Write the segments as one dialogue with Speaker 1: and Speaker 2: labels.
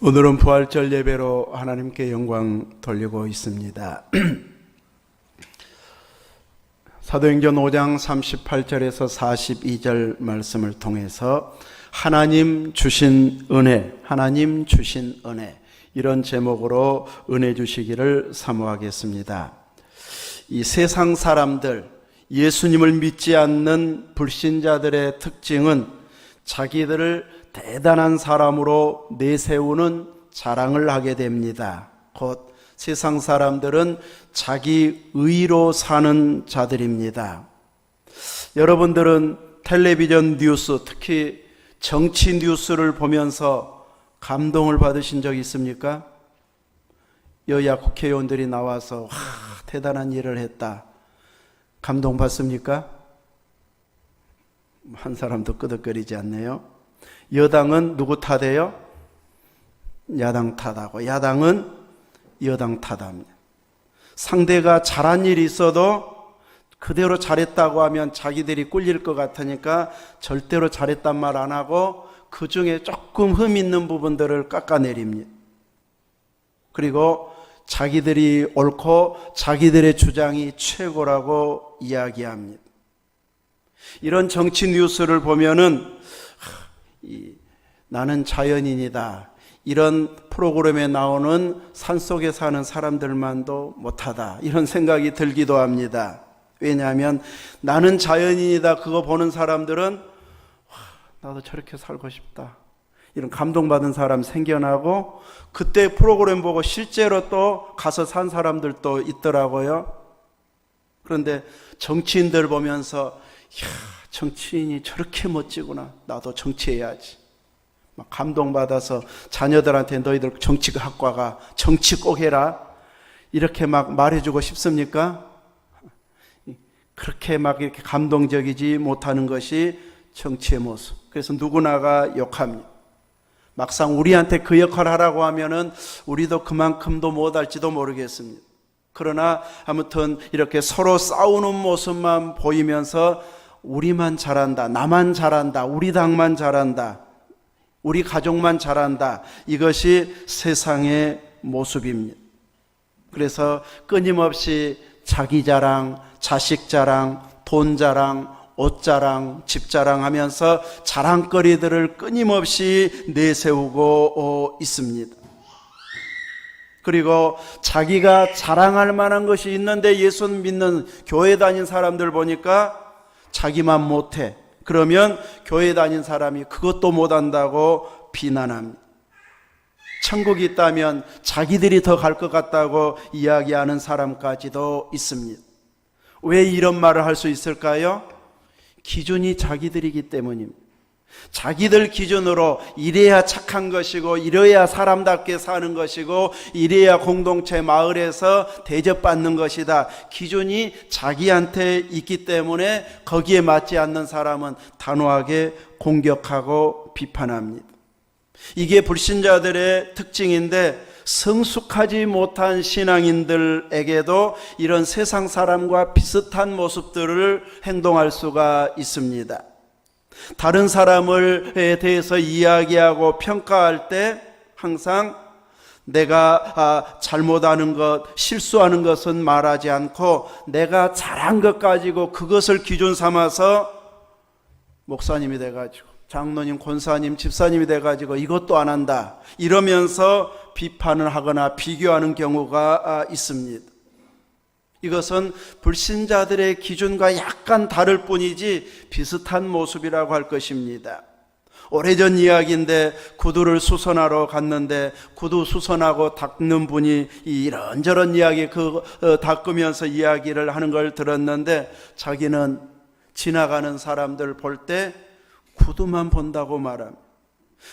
Speaker 1: 오늘은 부활절 예배로 하나님께 영광 돌리고 있습니다. 사도행전 5장 38절에서 42절 말씀을 통해서 하나님 주신 은혜, 하나님 주신 은혜, 이런 제목으로 은혜 주시기를 사모하겠습니다. 이 세상 사람들, 예수님을 믿지 않는 불신자들의 특징은 자기들을 대단한 사람으로 내세우는 자랑을 하게 됩니다. 곧 세상 사람들은 자기 의로 사는 자들입니다. 여러분들은 텔레비전 뉴스, 특히 정치 뉴스를 보면서 감동을 받으신 적 있습니까? 여야 국회의원들이 나와서 대단한 일을 했다. 감동받습니까? 한 사람도 끄덕거리지 않네요. 여당은 누구 탓해요? 야당 탓하고, 야당은 여당 탓합니다. 상대가 잘한 일이 있어도 그대로 잘했다고 하면 자기들이 꿀릴 것 같으니까 절대로 잘했단 말 안 하고 그 중에 조금 흠 있는 부분들을 깎아내립니다. 그리고 자기들이 옳고 자기들의 주장이 최고라고 이야기합니다. 이런 정치 뉴스를 보면은 나는 자연인이다, 이런 프로그램에 나오는 산속에 사는 사람들만도 못하다, 이런 생각이 들기도 합니다. 왜냐하면 나는 자연인이다 그거 보는 사람들은 나도 저렇게 살고 싶다, 이런 감동받은 사람 생겨나고, 그때 프로그램 보고 실제로 또 가서 산 사람들도 있더라고요. 그런데 정치인들 보면서 정치인이 저렇게 멋지구나, 나도 정치해야지, 막 감동받아서 자녀들한테 너희들 정치학과가 정치 꼭 해라, 이렇게 막 말해주고 싶습니까? 그렇게 막 이렇게 감동적이지 못하는 것이 정치의 모습. 그래서 누구나가 욕합니다. 막상 우리한테 그 역할을 하라고 하면은 우리도 그만큼도 못할지도 모르겠습니다. 그러나 아무튼 이렇게 서로 싸우는 모습만 보이면서 우리만 잘한다, 나만 잘한다, 우리 당만 잘한다, 우리 가족만 잘한다, 이것이 세상의 모습입니다. 그래서 끊임없이 자기 자랑, 자식 자랑, 돈 자랑, 옷 자랑, 집 자랑하면서 자랑거리들을 끊임없이 내세우고 있습니다. 그리고 자기가 자랑할 만한 것이 있는데 예수 믿는 교회 다닌 사람들 보니까 자기만 못해. 그러면 교회 다닌 사람이 그것도 못한다고 비난합니다. 천국이 있다면 자기들이 더 갈 것 같다고 이야기하는 사람까지도 있습니다. 왜 이런 말을 할 수 있을까요? 기준이 자기들이기 때문입니다. 자기들 기준으로 이래야 착한 것이고, 이래야 사람답게 사는 것이고, 이래야 공동체 마을에서 대접받는 것이다, 기준이 자기한테 있기 때문에 거기에 맞지 않는 사람은 단호하게 공격하고 비판합니다. 이게 불신자들의 특징인데, 성숙하지 못한 신앙인들에게도 이런 세상 사람과 비슷한 모습들을 행동할 수가 있습니다. 다른 사람에 대해서 이야기하고 평가할 때 항상 내가 잘못하는 것, 실수하는 것은 말하지 않고 내가 잘한 것 가지고 그것을 기준 삼아서 목사님이 돼가지고, 장로님, 권사님, 집사님이 돼가지고 이것도 안 한다, 이러면서 비판을 하거나 비교하는 경우가 있습니다. 이것은 불신자들의 기준과 약간 다를 뿐이지 비슷한 모습이라고 할 것입니다. 오래전 이야기인데 구두를 수선하러 갔는데 구두 수선하고 닦는 분이 이런저런 이야기 닦으면서 이야기를 하는 걸 들었는데, 자기는 지나가는 사람들 볼 때 구두만 본다고 말합니다.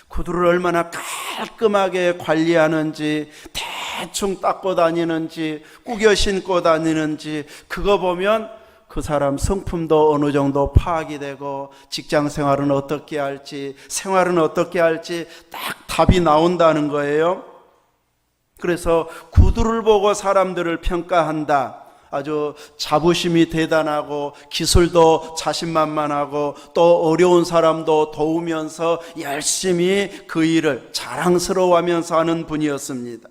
Speaker 1: 구두를 얼마나 깔끔하게 관리하는지, 대충 닦고 다니는지, 꾸겨 신고 다니는지, 그거 보면 그 사람 성품도 어느 정도 파악이 되고, 직장 생활은 어떻게 할지, 생활은 어떻게 할지 딱 답이 나온다는 거예요. 그래서 구두를 보고 사람들을 평가한다, 아주 자부심이 대단하고 기술도 자신만만하고 또 어려운 사람도 도우면서 열심히 그 일을 자랑스러워하면서 하는 분이었습니다.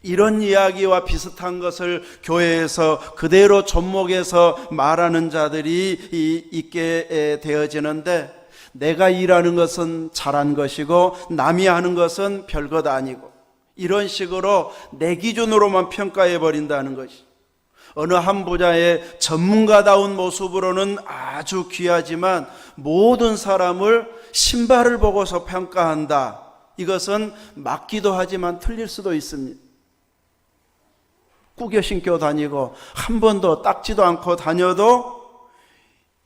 Speaker 1: 이런 이야기와 비슷한 것을 교회에서 그대로 접목해서 말하는 자들이 있게 되어지는데, 내가 일하는 것은 잘한 것이고 남이 하는 것은 별것 아니고, 이런 식으로 내 기준으로만 평가해 버린다는 것이, 어느 한 부자의 전문가다운 모습으로는 아주 귀하지만 모든 사람을 신발을 보고서 평가한다. 이것은 맞기도 하지만 틀릴 수도 있습니다. 꾸겨 신겨 다니고 한 번도 닦지도 않고 다녀도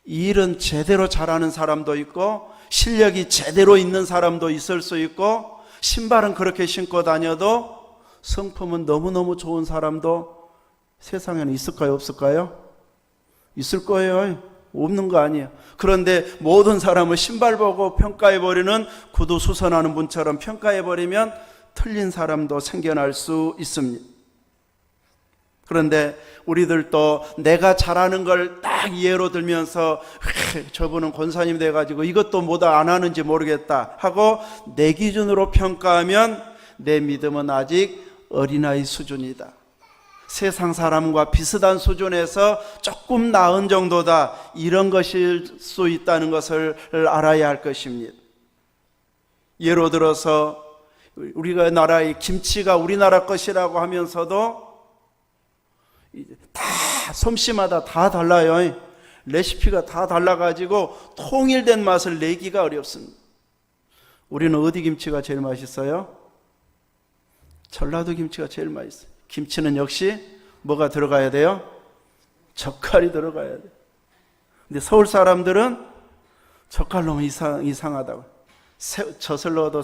Speaker 1: 이 일은 제대로 잘하는 사람도 있고 실력이 제대로 있는 사람도 있을 수 있고, 신발은 그렇게 신고 다녀도 성품은 너무너무 좋은 사람도 세상에는 있을까요, 없을까요? 있을 거예요. 없는 거 아니에요. 그런데 모든 사람을 신발 보고 평가해버리는 구두수선하는 분처럼 평가해버리면 틀린 사람도 생겨날 수 있습니다. 그런데 우리들도 내가 잘하는 걸 딱 예로 들면서 저분은 권사님 돼가지고 이것도 뭐다 안 하는지 모르겠다 하고 내 기준으로 평가하면 내 믿음은 아직 어린아이 수준이다. 세상 사람과 비슷한 수준에서 조금 나은 정도다. 이런 것일 수 있다는 것을 알아야 할 것입니다. 예로 들어서 우리가 나라의 김치가 우리나라 것이라고 하면서도 다 솜씨마다 다 달라요. 레시피가 다 달라가지고 통일된 맛을 내기가 어렵습니다. 우리는 어디 김치가 제일 맛있어요? 전라도 김치가 제일 맛있어요. 김치는 역시 뭐가 들어가야 돼요? 젓갈이 들어가야 돼요. 근데 서울 사람들은 젓갈 너무 이상하다고. 젖을 넣어도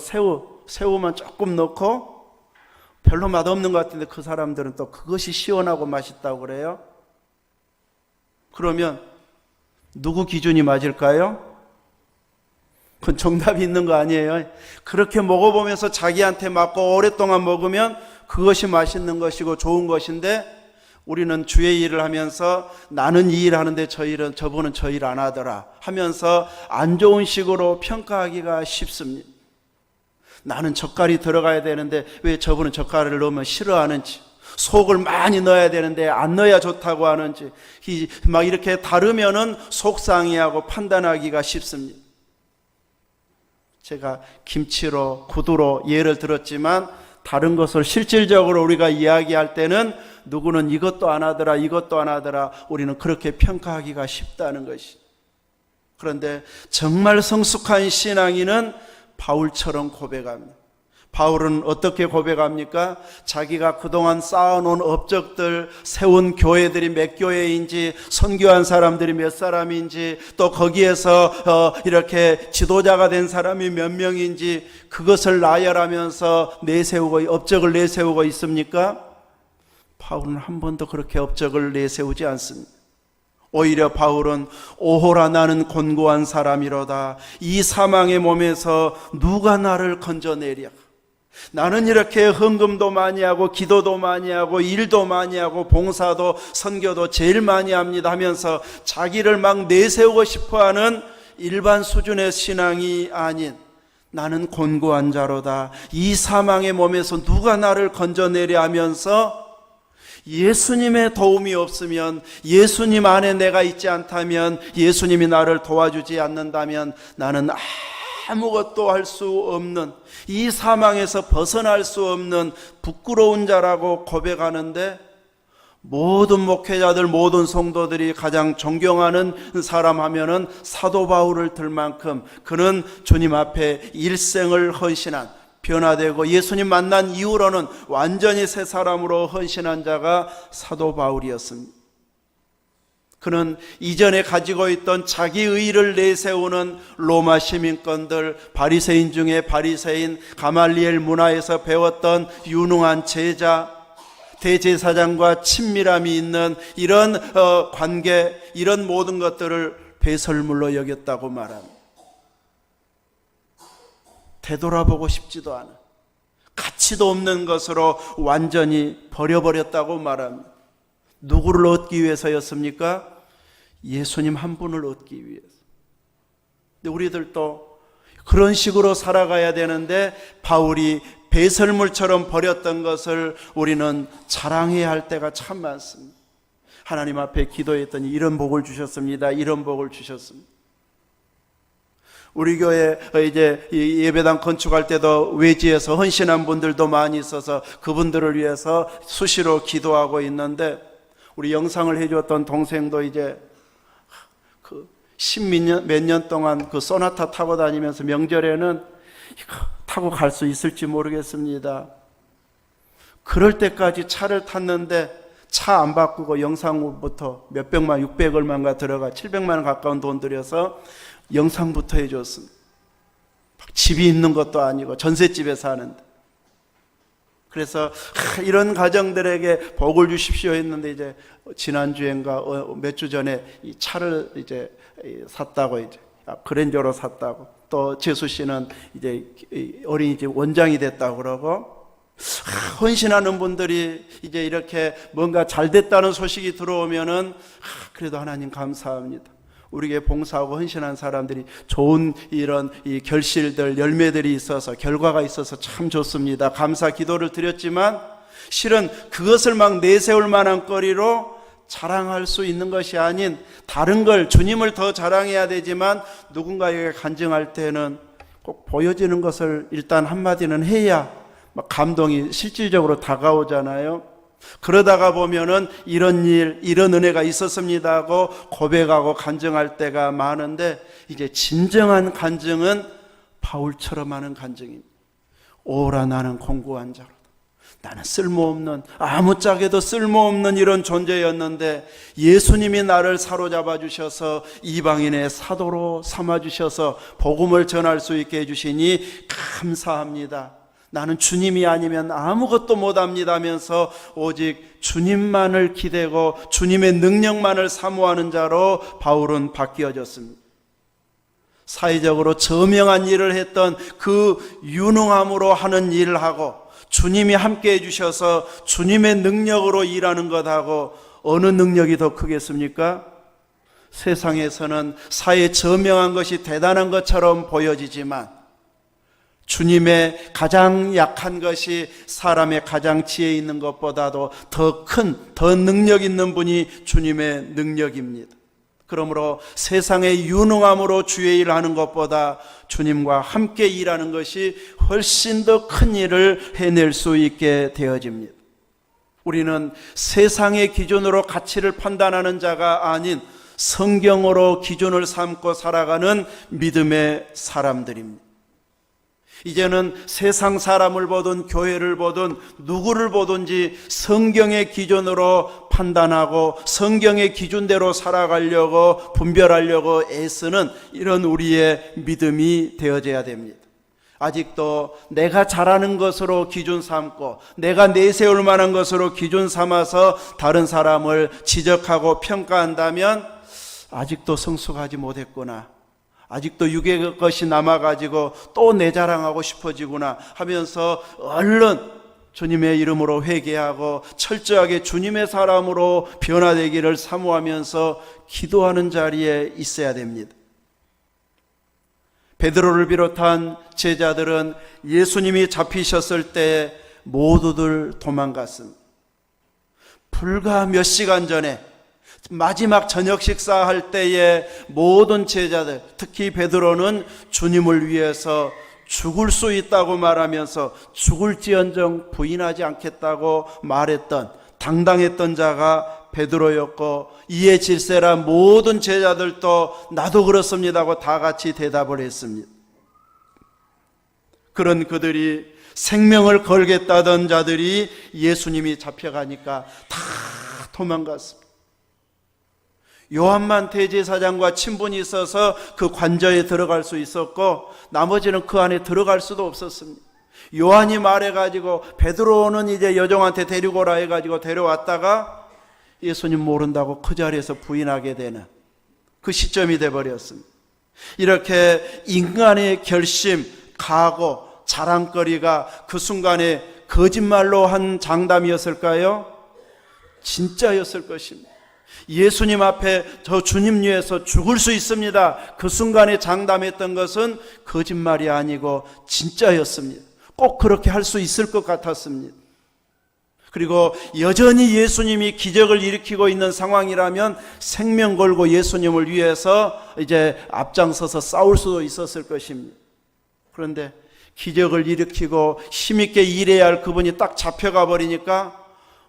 Speaker 1: 새우만 조금 넣고 별로 맛없는 것 같은데 그 사람들은 또 그것이 시원하고 맛있다고 그래요. 그러면 누구 기준이 맞을까요? 그건 정답이 있는 거 아니에요. 그렇게 먹어보면서 자기한테 맞고 오랫동안 먹으면 그것이 맛있는 것이고 좋은 것인데, 우리는 주의 일을 하면서 나는 이 일 하는데 저분은 저 일 안 하더라 하면서 안 좋은 식으로 평가하기가 쉽습니다. 나는 젓갈이 들어가야 되는데 왜 저분은 젓갈을 넣으면 싫어하는지, 속을 많이 넣어야 되는데 안 넣어야 좋다고 하는지, 막 이렇게 다르면은 속상해하고 판단하기가 쉽습니다. 제가 김치로 구두로 예를 들었지만 다른 것을 실질적으로 우리가 이야기할 때는 누구는 이것도 안 하더라 이것도 안 하더라, 우리는 그렇게 평가하기가 쉽다는 것이. 그런데 정말 성숙한 신앙인은 바울처럼 고백합니다. 바울은 어떻게 고백합니까? 자기가 그동안 쌓아놓은 업적들, 세운 교회들이 몇 교회인지, 선교한 사람들이 몇 사람인지, 또 거기에서 이렇게 지도자가 된 사람이 몇 명인지, 그것을 나열하면서 업적을 내세우고 있습니까? 바울은 한 번도 그렇게 업적을 내세우지 않습니다. 오히려 바울은 오호라 나는 곤고한 사람이로다. 이 사망의 몸에서 누가 나를 건져내랴. 나는 이렇게 헌금도 많이 하고 기도도 많이 하고 일도 많이 하고 봉사도 선교도 제일 많이 합니다 하면서 자기를 막 내세우고 싶어하는 일반 수준의 신앙이 아닌, 나는 곤고한 자로다. 이 사망의 몸에서 누가 나를 건져내랴 하면서 예수님의 도움이 없으면, 예수님 안에 내가 있지 않다면, 예수님이 나를 도와주지 않는다면 나는 아무것도 할 수 없는, 이 사망에서 벗어날 수 없는 부끄러운 자라고 고백하는데, 모든 목회자들, 모든 성도들이 가장 존경하는 사람 하면은 사도 바울을 들 만큼 그는 주님 앞에 일생을 헌신한, 변화되고 예수님 만난 이후로는 완전히 새 사람으로 헌신한 자가 사도 바울이었습니다. 그는 이전에 가지고 있던 자기 의의를 내세우는 로마 시민권들, 바리새인 중에 바리새인, 가말리엘 문화에서 배웠던 유능한 제자, 대제사장과 친밀함이 있는 이런 관계, 이런 모든 것들을 배설물로 여겼다고 말합니다. 되돌아보고 싶지도 않아, 가치도 없는 것으로 완전히 버려버렸다고 말합니다. 누구를 얻기 위해서였습니까? 예수님 한 분을 얻기 위해서. 근데 우리들도 그런 식으로 살아가야 되는데 바울이 배설물처럼 버렸던 것을 우리는 자랑해야 할 때가 참 많습니다. 하나님 앞에 기도했더니 이런 복을 주셨습니다. 이런 복을 주셨습니다. 우리 교회 이제 예배당 건축할 때도 외지에서 헌신한 분들도 많이 있어서 그분들을 위해서 수시로 기도하고 있는데, 우리 영상을 해주었던 동생도 이제 그 몇 년 동안 그 소나타 타고 다니면서 명절에는 이거 타고 갈 수 있을지 모르겠습니다. 그럴 때까지 차를 탔는데 차 안 바꾸고 영상부터 몇백만, 600얼마인가 들어가 700만 원 가까운 돈 들여서 영상부터 해줬습니다. 집이 있는 것도 아니고 전셋집에 사는데. 그래서 이런 가정들에게 복을 주십시오 했는데, 이제 지난주엔가 몇 주 전에 이 차를 이제 샀다고, 이제 그랜저로 샀다고, 또 재수 씨는 이제 어린이집 원장이 됐다고 그러고, 헌신하는 분들이 이제 이렇게 뭔가 잘 됐다는 소식이 들어오면은 그래도 하나님 감사합니다. 우리에게 봉사하고 헌신한 사람들이 좋은 이런 이 결실들, 열매들이 있어서, 결과가 있어서 참 좋습니다. 감사 기도를 드렸지만, 실은 그것을 막 내세울 만한 거리로 자랑할 수 있는 것이 아닌 다른 걸, 주님을 더 자랑해야 되지만 누군가에게 간증할 때는 꼭 보여지는 것을 일단 한마디는 해야 막 감동이 실질적으로 다가오잖아요. 그러다가 보면은 이런 일, 이런 은혜가 있었습니다 하고 고백하고 간증할 때가 많은데, 이제 진정한 간증은 바울처럼 하는 간증입니다. 오라 나는 공고한 자로다. 나는 쓸모없는, 아무짝에도 쓸모없는 이런 존재였는데 예수님이 나를 사로잡아 주셔서 이방인의 사도로 삼아 주셔서 복음을 전할 수 있게 해주시니 감사합니다. 나는 주님이 아니면 아무것도 못합니다 하면서 오직 주님만을 기대고 주님의 능력만을 사모하는 자로 바울은 바뀌어졌습니다. 사회적으로 저명한 일을 했던 그 유능함으로 하는 일을 하고, 주님이 함께 해주셔서 주님의 능력으로 일하는 것하고 어느 능력이 더 크겠습니까? 세상에서는 사회에 저명한 것이 대단한 것처럼 보여지지만 주님의 가장 약한 것이 사람의 가장 지혜 있는 것보다도 더 큰, 더 능력 있는 분이 주님의 능력입니다. 그러므로 세상의 유능함으로 주의 일을 하는 것보다 주님과 함께 일하는 것이 훨씬 더 큰 일을 해낼 수 있게 되어집니다. 우리는 세상의 기준으로 가치를 판단하는 자가 아닌 성경으로 기준을 삼고 살아가는 믿음의 사람들입니다. 이제는 세상 사람을 보든 교회를 보든 누구를 보든지 성경의 기준으로 판단하고 성경의 기준대로 살아가려고 분별하려고 애쓰는 이런 우리의 믿음이 되어져야 됩니다. 아직도 내가 잘하는 것으로 기준 삼고 내가 내세울 만한 것으로 기준 삼아서 다른 사람을 지적하고 평가한다면 아직도 성숙하지 못했구나, 아직도 육의 것이 남아가지고 또 내 자랑하고 싶어지구나 하면서 얼른 주님의 이름으로 회개하고 철저하게 주님의 사람으로 변화되기를 사모하면서 기도하는 자리에 있어야 됩니다. 베드로를 비롯한 제자들은 예수님이 잡히셨을 때 모두들 도망갔습니다. 불과 몇 시간 전에 마지막 저녁 식사할 때에 모든 제자들, 특히 베드로는 주님을 위해서 죽을 수 있다고 말하면서 죽을지언정 부인하지 않겠다고 말했던, 당당했던 자가 베드로였고, 이에 질세라 모든 제자들도 나도 그렇습니다 하고 다 같이 대답을 했습니다. 그런 그들이 생명을 걸겠다던 자들이 예수님이 잡혀가니까 다 도망갔습니다. 요한만 대제사장과 친분이 있어서 그 관저에 들어갈 수 있었고 나머지는 그 안에 들어갈 수도 없었습니다. 요한이 말해가지고 베드로는 이제 여종한테 데리고 오라 해가지고 데려왔다가 예수님 모른다고 그 자리에서 부인하게 되는 그 시점이 돼버렸습니다. 이렇게 인간의 결심, 각오, 자랑거리가 그 순간에 거짓말로 한 장담이었을까요? 진짜였을 것입니다. 예수님 앞에 저 주님 위해서 죽을 수 있습니다. 그 순간에 장담했던 것은 거짓말이 아니고 진짜였습니다. 꼭 그렇게 할 수 있을 것 같았습니다. 그리고 여전히 예수님이 기적을 일으키고 있는 상황이라면 생명 걸고 예수님을 위해서 이제 앞장서서 싸울 수도 있었을 것입니다. 그런데 기적을 일으키고 힘있게 일해야 할 그분이 딱 잡혀가 버리니까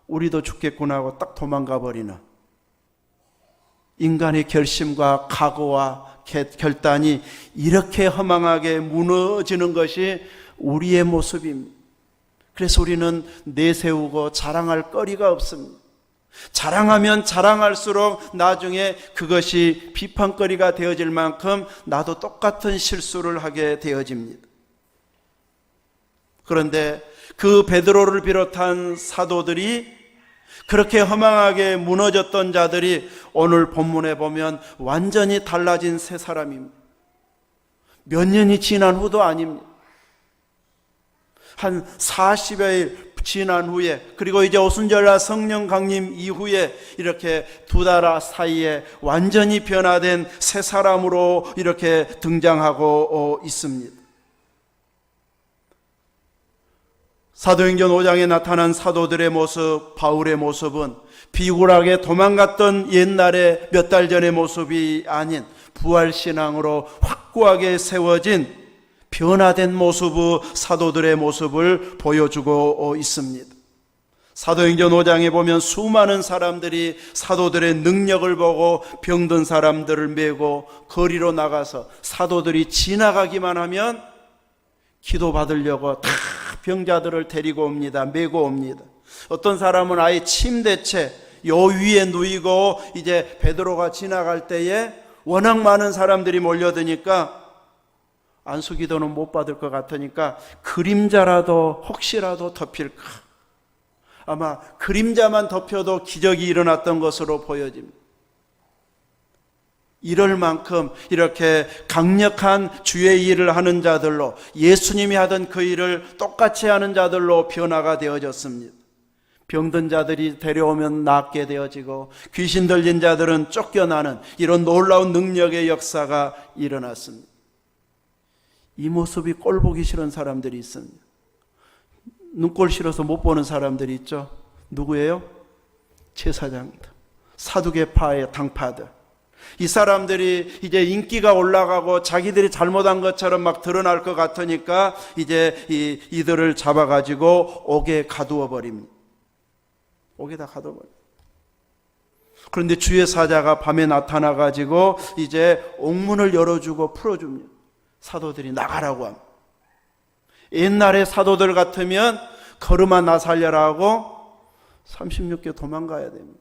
Speaker 1: 우리도 죽겠구나 하고 딱 도망가 버리는 인간의 결심과 각오와 결단이 이렇게 허망하게 무너지는 것이 우리의 모습입니다. 그래서 우리는 내세우고 자랑할 거리가 없습니다. 자랑하면 자랑할수록 나중에 그것이 비판거리가 되어질 만큼 나도 똑같은 실수를 하게 되어집니다. 그런데 그 베드로를 비롯한 사도들이 그렇게 허망하게 무너졌던 자들이 오늘 본문에 보면 완전히 달라진 새 사람입니다. 몇 년이 지난 후도 아닙니다. 한 40여일 지난 후에, 그리고 이제 오순절날 성령 강림 이후에 이렇게 두 나라 사이에 완전히 변화된 새 사람으로 이렇게 등장하고 있습니다. 사도행전 5장에 나타난 사도들의 모습, 바울의 모습은 비굴하게 도망갔던 옛날의 몇 달 전의 모습이 아닌 부활신앙으로 확고하게 세워진 변화된 모습의 사도들의 모습을 보여주고 있습니다. 사도행전 5장에 보면 수많은 사람들이 사도들의 능력을 보고 병든 사람들을 메고 거리로 나가서 사도들이 지나가기만 하면 기도받으려고 다 병자들을 데리고 옵니다. 메고 옵니다. 어떤 사람은 아예 침대채 요 위에 누이고 이제 베드로가 지나갈 때에 워낙 많은 사람들이 몰려드니까 안수기도는 못 받을 것 같으니까 그림자라도 혹시라도 덮일까. 아마 그림자만 덮여도 기적이 일어났던 것으로 보여집니다. 이럴 만큼 이렇게 강력한 주의 일을 하는 자들로, 예수님이 하던 그 일을 똑같이 하는 자들로 변화가 되어졌습니다. 병든 자들이 데려오면 낫게 되어지고 귀신 들린 자들은 쫓겨나는 이런 놀라운 능력의 역사가 일어났습니다. 이 모습이 꼴 보기 싫은 사람들이 있습니다. 눈꼴 싫어서 못 보는 사람들이 있죠. 누구예요? 제사장들, 사두개파의 당파들. 이 사람들이 이제 인기가 올라가고 자기들이 잘못한 것처럼 막 드러날 것 같으니까 이제 이들을 잡아가지고 옥에 가두어 버립니다. 옥에다 가두어 버립니다. 그런데 주의 사자가 밤에 나타나가지고 이제 옥문을 열어주고 풀어줍니다. 사도들이 나가라고 합니다. 옛날에 사도들 같으면 걸음아 나 살려라 하고 36개 도망가야 됩니다.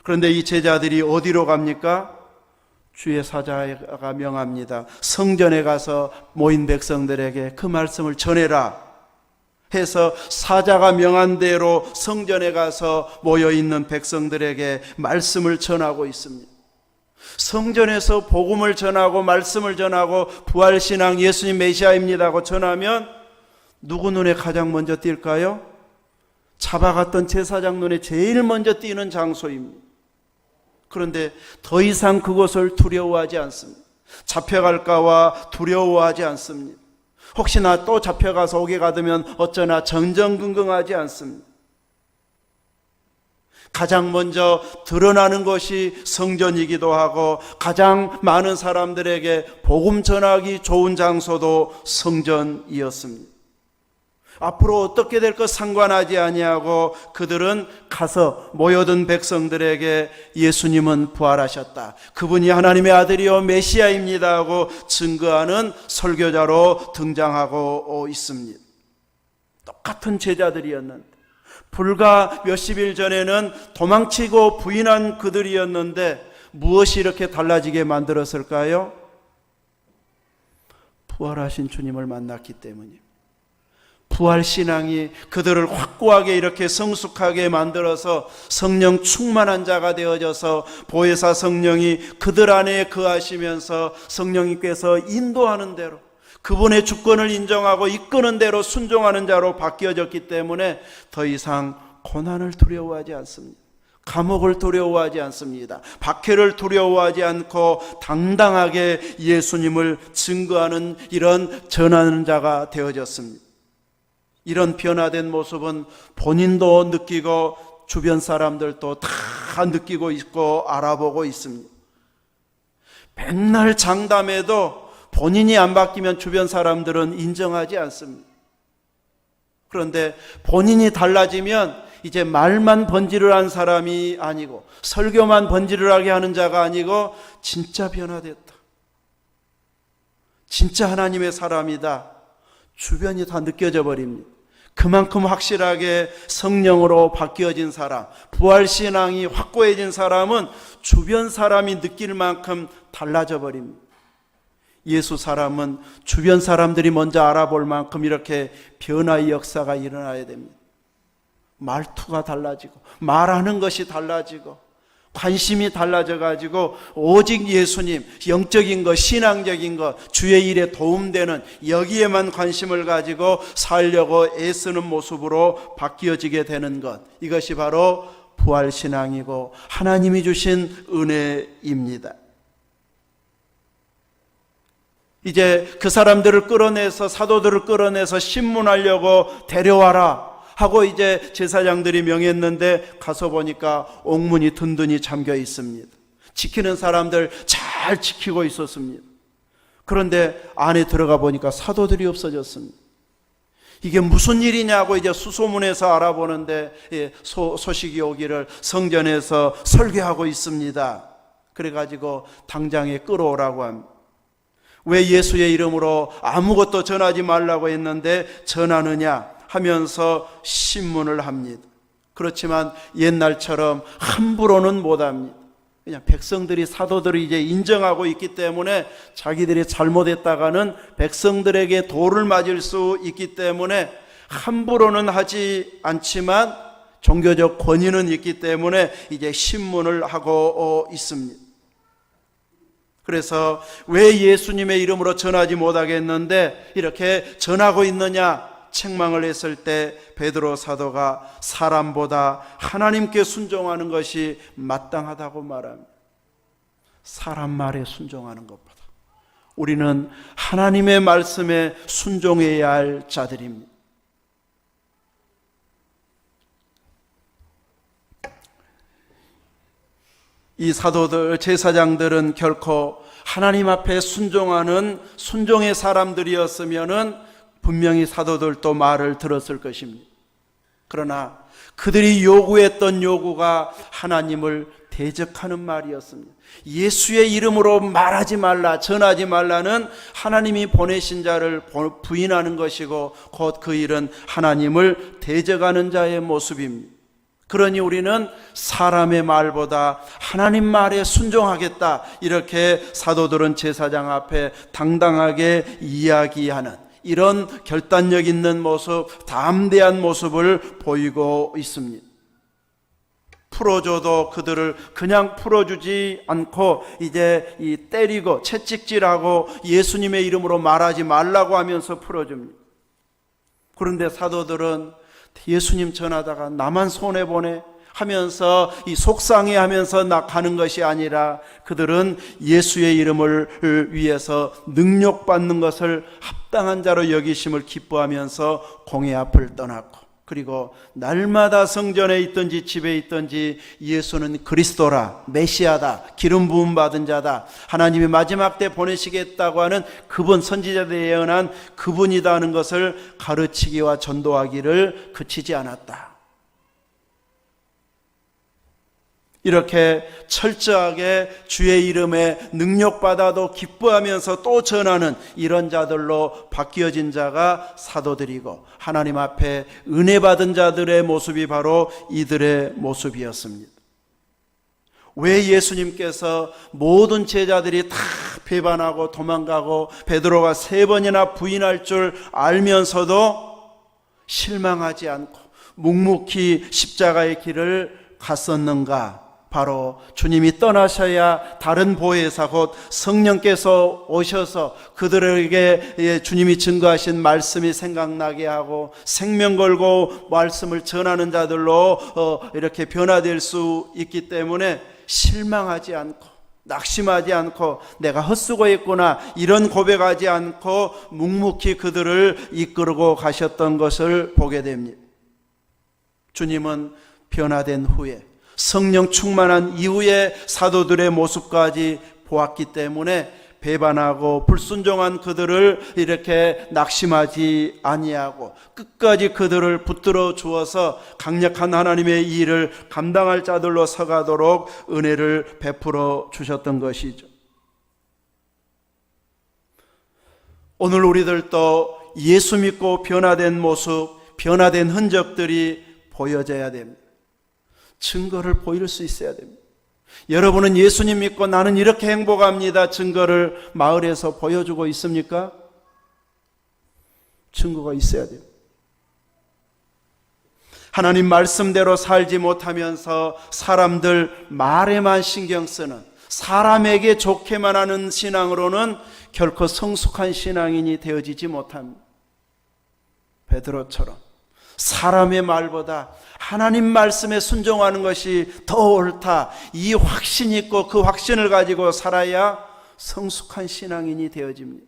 Speaker 1: 그런데 이 제자들이 어디로 갑니까? 주의 사자가 명합니다. 성전에 가서 모인 백성들에게 그 말씀을 전해라 해서 사자가 명한 대로 성전에 가서 모여있는 백성들에게 말씀을 전하고 있습니다. 성전에서 복음을 전하고 말씀을 전하고 부활신앙 예수님 메시아입니다 하고 전하면 누구 눈에 가장 먼저 띌까요? 잡아갔던 제사장 눈에 제일 먼저 띄는 장소입니다. 그런데 더 이상 그곳을 두려워하지 않습니다. 잡혀갈까와 두려워하지 않습니다. 혹시나 또 잡혀가서 옥에 가두면 어쩌나 전전긍긍하지 않습니다. 가장 먼저 드러나는 것이 성전이기도 하고 가장 많은 사람들에게 복음 전하기 좋은 장소도 성전이었습니다. 앞으로 어떻게 될 것 상관하지 아니하고 그들은 가서 모여든 백성들에게 예수님은 부활하셨다, 그분이 하나님의 아들이요 메시아입니다 하고 증거하는 설교자로 등장하고 있습니다. 똑같은 제자들이었는데 불과 몇십일 전에는 도망치고 부인한 그들이었는데 무엇이 이렇게 달라지게 만들었을까요? 부활하신 주님을 만났기 때문입니다. 부활신앙이 그들을 확고하게 이렇게 성숙하게 만들어서 성령 충만한 자가 되어져서 보혜사 성령이 그들 안에 거하시면서 성령님께서 인도하는 대로 그분의 주권을 인정하고 이끄는 대로 순종하는 자로 바뀌어졌기 때문에 더 이상 고난을 두려워하지 않습니다. 감옥을 두려워하지 않습니다. 박해를 두려워하지 않고 당당하게 예수님을 증거하는 이런 전하는 자가 되어졌습니다. 이런 변화된 모습은 본인도 느끼고 주변 사람들도 다 느끼고 있고 알아보고 있습니다. 맨날 장담해도 본인이 안 바뀌면 주변 사람들은 인정하지 않습니다. 그런데 본인이 달라지면 이제 말만 번지르르한 사람이 아니고 설교만 번지르르하게 하는 자가 아니고 진짜 변화됐다, 진짜 하나님의 사람이다, 주변이 다 느껴져 버립니다. 그만큼 확실하게 성령으로 바뀌어진 사람, 부활신앙이 확고해진 사람은 주변 사람이 느낄 만큼 달라져 버립니다. 예수 사람은 주변 사람들이 먼저 알아볼 만큼 이렇게 변화의 역사가 일어나야 됩니다. 말투가 달라지고 말하는 것이 달라지고 관심이 달라져가지고 오직 예수님, 영적인 것, 신앙적인 것, 주의 일에 도움되는 여기에만 관심을 가지고 살려고 애쓰는 모습으로 바뀌어지게 되는 것, 이것이 바로 부활신앙이고 하나님이 주신 은혜입니다. 이제 그 사람들을 끌어내서, 사도들을 끌어내서 신문하려고 데려와라 하고 이제 제사장들이 명했는데 가서 보니까 옥문이 든든히 잠겨 있습니다. 지키는 사람들 잘 지키고 있었습니다. 그런데 안에 들어가 보니까 사도들이 없어졌습니다. 이게 무슨 일이냐고 이제 수소문해서 알아보는데 소식이 오기를 성전에서 설교하고 있습니다. 그래가지고 당장에 끌어오라고 합니다. 왜 예수의 이름으로 아무것도 전하지 말라고 했는데 전하느냐 하면서 신문을 합니다. 그렇지만 옛날처럼 함부로는 못합니다. 그냥 백성들이, 사도들이 이제 인정하고 있기 때문에 자기들이 잘못했다가는 백성들에게 돌을 맞을 수 있기 때문에 함부로는 하지 않지만 종교적 권위는 있기 때문에 이제 신문을 하고 있습니다. 그래서 왜 예수님의 이름으로 전하지 못하겠는데 이렇게 전하고 있느냐 책망을 했을 때 베드로 사도가 사람보다 하나님께 순종하는 것이 마땅하다고 말합니다. 사람 말에 순종하는 것보다 우리는 하나님의 말씀에 순종해야 할 자들입니다. 이 사도들, 제사장들은 결코 하나님 앞에 순종하는 순종의 사람들이었으면은 분명히 사도들도 말을 들었을 것입니다. 그러나 그들이 요구했던 요구가 하나님을 대적하는 말이었습니다. 예수의 이름으로 말하지 말라, 전하지 말라는 하나님이 보내신 자를 부인하는 것이고 곧 그 일은 하나님을 대적하는 자의 모습입니다. 그러니 우리는 사람의 말보다 하나님 말에 순종하겠다, 이렇게 사도들은 제사장 앞에 당당하게 이야기하는 이런 결단력 있는 모습, 담대한 모습을 보이고 있습니다. 풀어줘도 그들을 그냥 풀어주지 않고 이제 때리고 채찍질하고 예수님의 이름으로 말하지 말라고 하면서 풀어줍니다. 그런데 사도들은 예수님 전하다가 나만 손해보네 하면서 이 속상해하면서 가는 것이 아니라 그들은 예수의 이름을 위해서 능력받는 것을 합당한 자로 여기심을 기뻐하면서 공회 앞을 떠났고, 그리고 날마다 성전에 있든지 집에 있든지 예수는 그리스도라, 메시아다, 기름 부음 받은 자다, 하나님이 마지막 때 보내시겠다고 하는 그분, 선지자들이 예언한 그분이다 하는 것을 가르치기와 전도하기를 그치지 않았다. 이렇게 철저하게 주의 이름에 능력받아도 기뻐하면서 또 전하는 이런 자들로 바뀌어진 자가 사도들이고, 하나님 앞에 은혜 받은 자들의 모습이 바로 이들의 모습이었습니다. 왜 예수님께서 모든 제자들이 다 배반하고 도망가고 베드로가 3번이나 부인할 줄 알면서도 실망하지 않고 묵묵히 십자가의 길을 갔었는가? 바로 주님이 떠나셔야 다른 보혜사 곧 성령께서 오셔서 그들에게 주님이 증거하신 말씀이 생각나게 하고 생명 걸고 말씀을 전하는 자들로 이렇게 변화될 수 있기 때문에 실망하지 않고 낙심하지 않고 내가 헛수고했구나 이런 고백하지 않고 묵묵히 그들을 이끌고 가셨던 것을 보게 됩니다. 주님은 변화된 후에 성령 충만한 이후에 사도들의 모습까지 보았기 때문에 배반하고 불순종한 그들을 이렇게 낙심하지 아니하고 끝까지 그들을 붙들어 주어서 강력한 하나님의 일을 감당할 자들로 서가도록 은혜를 베풀어 주셨던 것이죠. 오늘 우리들도 예수 믿고 변화된 모습, 변화된 흔적들이 보여져야 됩니다. 증거를 보일 수 있어야 됩니다. 여러분은 예수님 믿고 나는 이렇게 행복합니다. 증거를 마을에서 보여주고 있습니까? 증거가 있어야 됩니다. 하나님 말씀대로 살지 못하면서 사람들 말에만 신경 쓰는 사람에게 좋게만 하는 신앙으로는 결코 성숙한 신앙인이 되어지지 못합니다. 베드로처럼 사람의 말보다 하나님 말씀에 순종하는 것이 더 옳다. 이 확신이 있고 그 확신을 가지고 살아야 성숙한 신앙인이 되어집니다.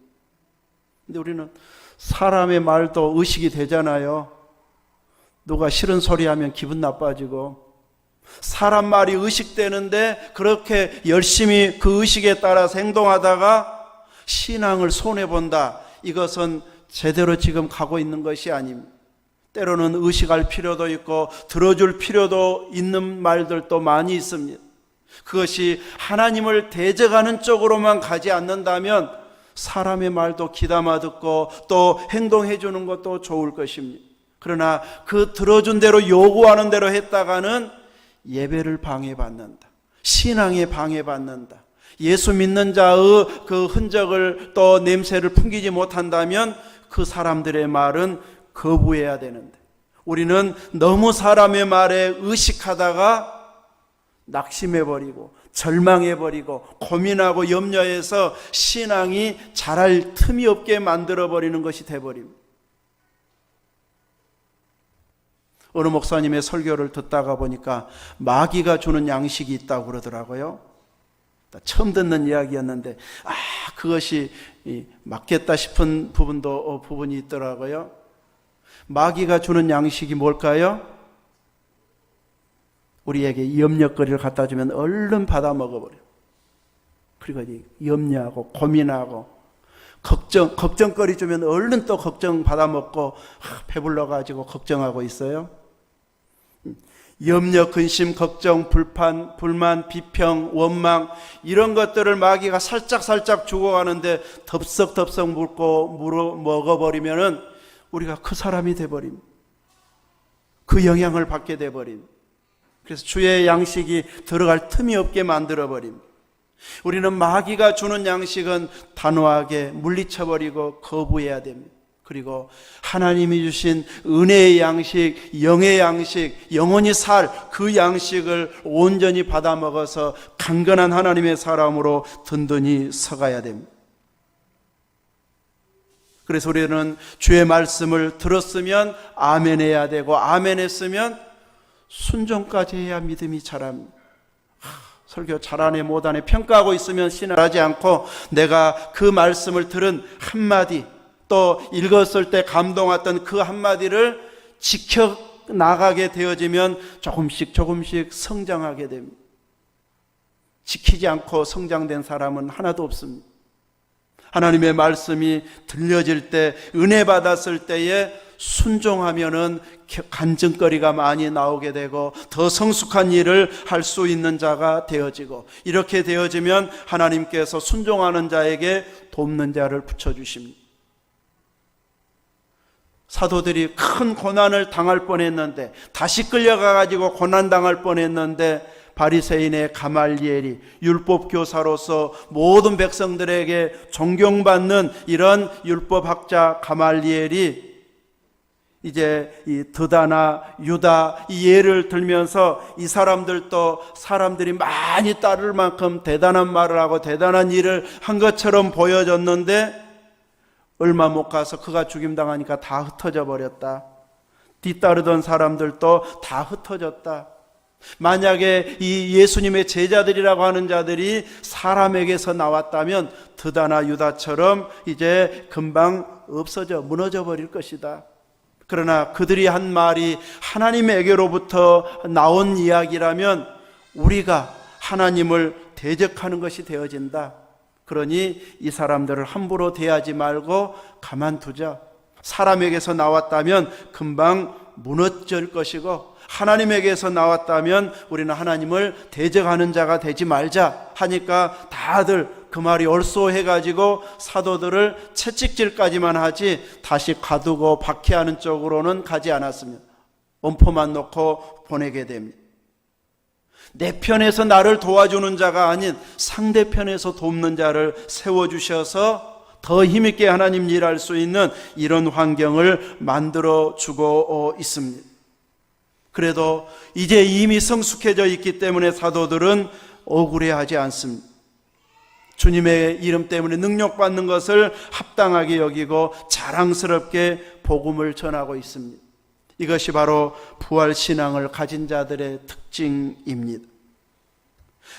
Speaker 1: 근데 우리는 사람의 말도 의식이 되잖아요. 누가 싫은 소리 하면 기분 나빠지고 사람 말이 의식되는데 그렇게 열심히 그 의식에 따라서 행동하다가 신앙을 손해본다. 이것은 제대로 지금 가고 있는 것이 아닙니다. 때로는 의식할 필요도 있고 들어줄 필요도 있는 말들도 많이 있습니다. 그것이 하나님을 대적하는 쪽으로만 가지 않는다면 사람의 말도 귀담아 듣고 또 행동해 주는 것도 좋을 것입니다. 그러나 그 들어준 대로 요구하는 대로 했다가는 예배를 방해받는다. 신앙에 방해받는다. 예수 믿는 자의 그 흔적을 또 냄새를 풍기지 못한다면 그 사람들의 말은 거부해야 되는데 우리는 너무 사람의 말에 의식하다가 낙심해버리고 절망해버리고 고민하고 염려해서 신앙이 자랄 틈이 없게 만들어버리는 것이 돼버립니다. 어느 목사님의 설교를 듣다가 보니까 마귀가 주는 양식이 있다고 그러더라고요. 처음 듣는 이야기였는데 그것이 맞겠다 싶은 부분이 있더라고요. 마귀가 주는 양식이 뭘까요? 우리에게 염려거리를 갖다 주면 얼른 받아 먹어버려요. 그리고 염려하고 고민하고 걱정거리 주면 얼른 또 걱정 받아 먹고 배불러가지고 걱정하고 있어요. 염려, 근심, 걱정, 불만, 비평, 원망 이런 것들을 마귀가 살짝 죽어가는데 덥석 먹어버리면은 우리가 그 사람이 돼버립니다. 그 영향을 받게 돼버립니다. 그래서 주의 양식이 들어갈 틈이 없게 만들어버립니다. 우리는 마귀가 주는 양식은 단호하게 물리쳐버리고 거부해야 됩니다. 그리고 하나님이 주신 은혜의 양식, 영의 양식, 영원히 살 그 양식을 온전히 받아 먹어서 강건한 하나님의 사람으로 든든히 서가야 됩니다. 그래서 우리는 주의 말씀을 들었으면 아멘 해야 되고 아멘 했으면 순종까지 해야 믿음이 자랍니다. 설교 잘하네 못하네 평가하고 있으면 신앙하지 않고 내가 그 말씀을 들은 한마디 또 읽었을 때 감동했던 그 한마디를 지켜나가게 되어지면 조금씩 성장하게 됩니다. 지키지 않고 성장된 사람은 하나도 없습니다. 하나님의 말씀이 들려질 때 은혜 받았을 때에 순종하면은 간증거리가 많이 나오게 되고 더 성숙한 일을 할 수 있는 자가 되어지고 이렇게 되어지면 하나님께서 순종하는 자에게 돕는 자를 붙여주십니다. 사도들이 큰 고난을 당할 뻔했는데 다시 끌려가가지고 고난당할 뻔했는데 바리새인의 가말리엘이 율법교사로서 모든 백성들에게 존경받는 이런 율법학자 가말리엘이 이제 이 드다나 유다 이 예를 들면서 이 사람들도 사람들이 많이 따를 만큼 대단한 말을 하고 대단한 일을 한 것처럼 보여졌는데 얼마 못 가서 그가 죽임당하니까 다 흩어져 버렸다. 뒤따르던 사람들도 다 흩어졌다. 만약에 이 예수님의 제자들이라고 하는 자들이 사람에게서 나왔다면 드다나 유다처럼 이제 금방 없어져 무너져 버릴 것이다. 그러나 그들이 한 말이 하나님에게로부터 나온 이야기라면 우리가 하나님을 대적하는 것이 되어진다. 그러니 이 사람들을 함부로 대하지 말고 가만두자. 사람에게서 나왔다면 금방 무너질 것이고 하나님에게서 나왔다면 우리는 하나님을 대적하는 자가 되지 말자 하니까 다들 그 말이 옳소해가지고 사도들을 채찍질까지만 하지 다시 가두고 박해하는 쪽으로는 가지 않았습니다. 엄포만 놓고 보내게 됩니다. 내 편에서 나를 도와주는 자가 아닌 상대편에서 돕는 자를 세워주셔서 더 힘있게 하나님 일할 수 있는 이런 환경을 만들어주고 있습니다. 그래도 이제 이미 성숙해져 있기 때문에 사도들은 억울해하지 않습니다. 주님의 이름 때문에 능력받는 것을 합당하게 여기고 자랑스럽게 복음을 전하고 있습니다. 이것이 바로 부활신앙을 가진 자들의 특징입니다.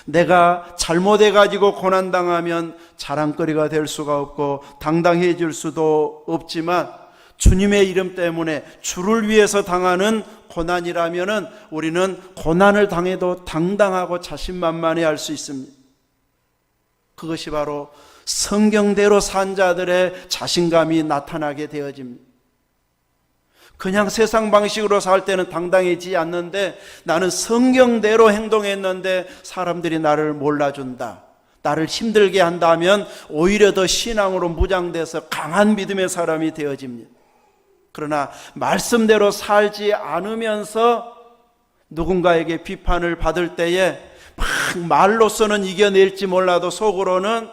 Speaker 1: 내가 잘못해가지고 고난당하면 자랑거리가 될 수가 없고 당당해질 수도 없지만 주님의 이름 때문에 주를 위해서 당하는 고난이라면 우리는 고난을 당해도 당당하고 자신만만해 할 수 있습니다. 그것이 바로 성경대로 산 자들의 자신감이 나타나게 되어집니다. 그냥 세상 방식으로 살 때는 당당해지지 않는데 나는 성경대로 행동했는데 사람들이 나를 몰라준다, 나를 힘들게 한다면 오히려 더 신앙으로 무장돼서 강한 믿음의 사람이 되어집니다. 그러나 말씀대로 살지 않으면서 누군가에게 비판을 받을 때에 막 말로서는 이겨낼지 몰라도 속으로는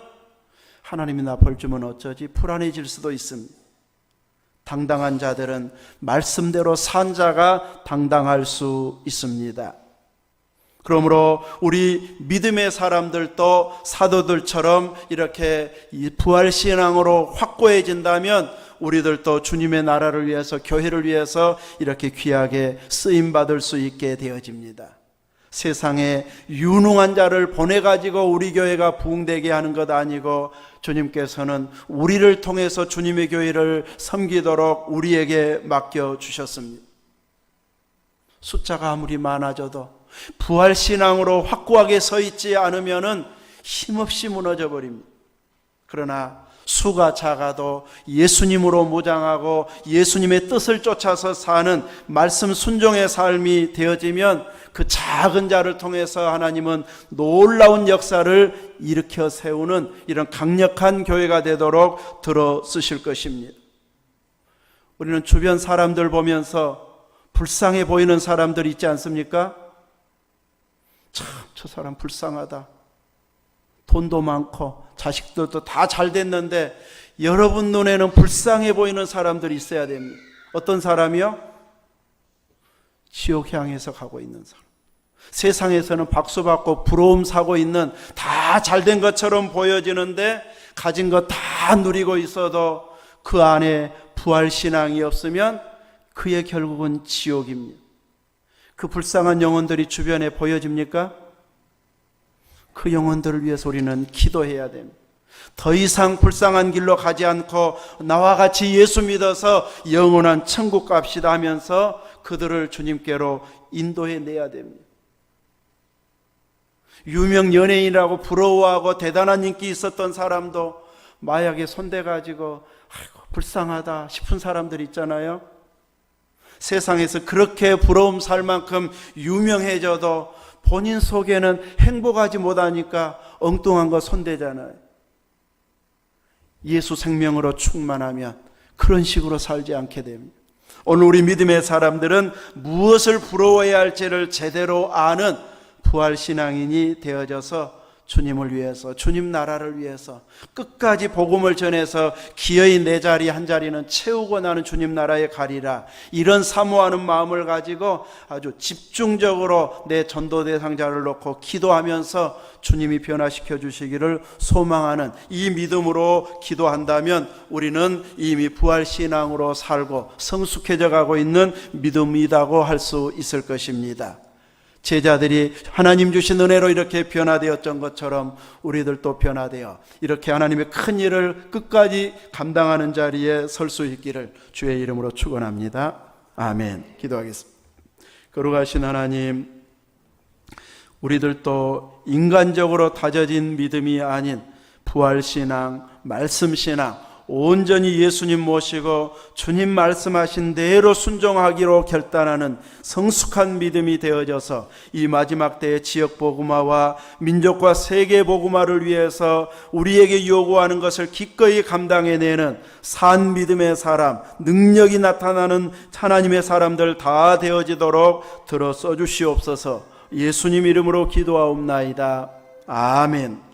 Speaker 1: 하나님이 나 벌 주면 어쩌지 불안해질 수도 있습니다. 당당한 자들은 말씀대로 산 자가 당당할 수 있습니다. 그러므로 우리 믿음의 사람들도 사도들처럼 이렇게 부활신앙으로 확고해진다면 우리들도 주님의 나라를 위해서 교회를 위해서 이렇게 귀하게 쓰임받을 수 있게 되어집니다. 세상에 유능한 자를 보내가지고 우리 교회가 부흥되게 하는 것 아니고 주님께서는 우리를 통해서 주님의 교회를 섬기도록 우리에게 맡겨주셨습니다. 숫자가 아무리 많아져도 부활신앙으로 확고하게 서 있지 않으면 힘없이 무너져 버립니다. 그러나 수가 작아도 예수님으로 무장하고 예수님의 뜻을 쫓아서 사는 말씀 순종의 삶이 되어지면 그 작은 자를 통해서 하나님은 놀라운 역사를 일으켜 세우는 이런 강력한 교회가 되도록 들어 쓰실 것입니다. 우리는 주변 사람들 보면서 불쌍해 보이는 사람들 있지 않습니까? 참, 저 사람 불쌍하다. 돈도 많고 자식들도 다 잘 됐는데 여러분 눈에는 불쌍해 보이는 사람들이 있어야 됩니다. 어떤 사람이요? 지옥 향해서 가고 있는 사람. 세상에서는 박수받고 부러움 사고 있는 다 잘된 것처럼 보여지는데 가진 거 다 누리고 있어도 그 안에 부활신앙이 없으면 그의 결국은 지옥입니다. 그 불쌍한 영혼들이 주변에 보여집니까? 그 영혼들을 위해서 우리는 기도해야 됩니다. 더 이상 불쌍한 길로 가지 않고 나와 같이 예수 믿어서 영원한 천국 갑시다 하면서 그들을 주님께로 인도해 내야 됩니다. 유명 연예인이라고 부러워하고 대단한 인기 있었던 사람도 마약에 손대가지고 아이고 불쌍하다 싶은 사람들 있잖아요. 세상에서 그렇게 부러움 살 만큼 유명해져도 본인 속에는 행복하지 못하니까 엉뚱한 거 손대잖아요. 예수 생명으로 충만하면 그런 식으로 살지 않게 됩니다. 오늘 우리 믿음의 사람들은 무엇을 부러워해야 할지를 제대로 아는 부활신앙인이 되어져서 주님을 위해서, 주님 나라를 위해서 끝까지 복음을 전해서 기어이 내 자리 한 자리는 채우고 나는 주님 나라에 가리라, 이런 사모하는 마음을 가지고 아주 집중적으로 내 전도 대상자를 놓고 기도하면서 주님이 변화시켜 주시기를 소망하는 이 믿음으로 기도한다면 우리는 이미 부활신앙으로 살고 성숙해져 가고 있는 믿음이라고 할 수 있을 것입니다. 제자들이 하나님 주신 은혜로 이렇게 변화되었던 것처럼 우리들도 변화되어 이렇게 하나님의 큰 일을 끝까지 감당하는 자리에 설 수 있기를 주의 이름으로 축원합니다. 아멘. 기도하겠습니다. 거룩하신 하나님, 우리들도 인간적으로 다져진 믿음이 아닌 부활신앙, 말씀신앙, 온전히 예수님 모시고 주님 말씀하신 대로 순종하기로 결단하는 성숙한 믿음이 되어져서 이 마지막 때의 지역복음화와 민족과 세계복음화를 위해서 우리에게 요구하는 것을 기꺼이 감당해내는 산 믿음의 사람, 능력이 나타나는 하나님의 사람들 다 되어지도록 들어 써주시옵소서. 예수님 이름으로 기도하옵나이다. 아멘.